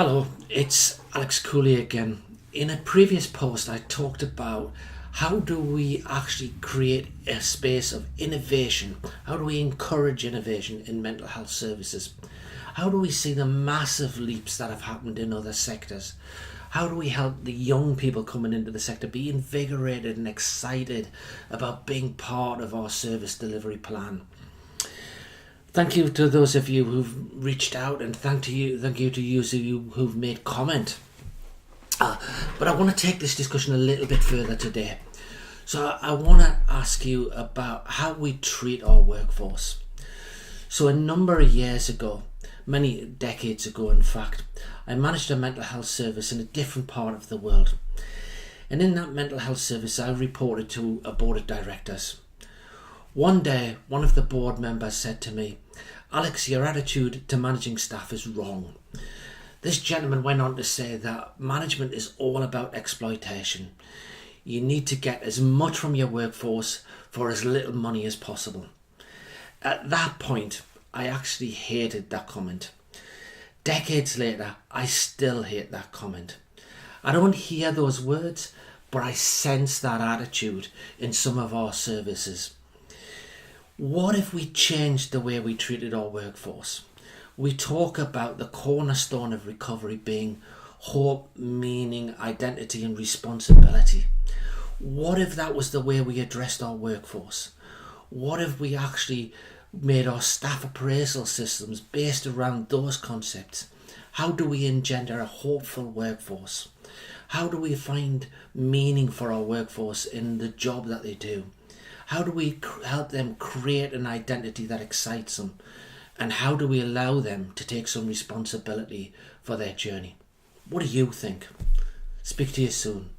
Hello, it's Alex Couley again. In a previous post, I talked about how do we actually create a space of innovation? How do we encourage innovation in mental health services? How do we see the massive leaps that have happened in other sectors? How do we help the young people coming into the sector be invigorated and excited about being part of our service delivery plan? Thank you to those of you who've reached out, and thank you to you who've made comment. But I want to take this discussion a little bit further today. So I want to ask you about how we treat our workforce. So a number of years ago, many decades ago in fact, I managed a mental health service in a different part of the world. And in that mental health service, I reported to a board of directors. One day, one of the board members said to me, "Alex, your attitude to managing staff is wrong." This gentleman went on to say that management is all about exploitation. You need to get as much from your workforce for as little money as possible. At that point, I actually hated that comment. Decades later, I still hate that comment. I don't hear those words, but I sense that attitude in some of our services. What if we changed the way we treated our workforce? We talk about the cornerstone of recovery being hope, meaning, identity and responsibility. What if that was the way we addressed our workforce? What if we actually made our staff appraisal systems based around those concepts? How do we engender a hopeful workforce? How do we find meaning for our workforce in the job that they do? How do we help them create an identity that excites them? And how do we allow them to take some responsibility for their journey? What do you think? Speak to you soon.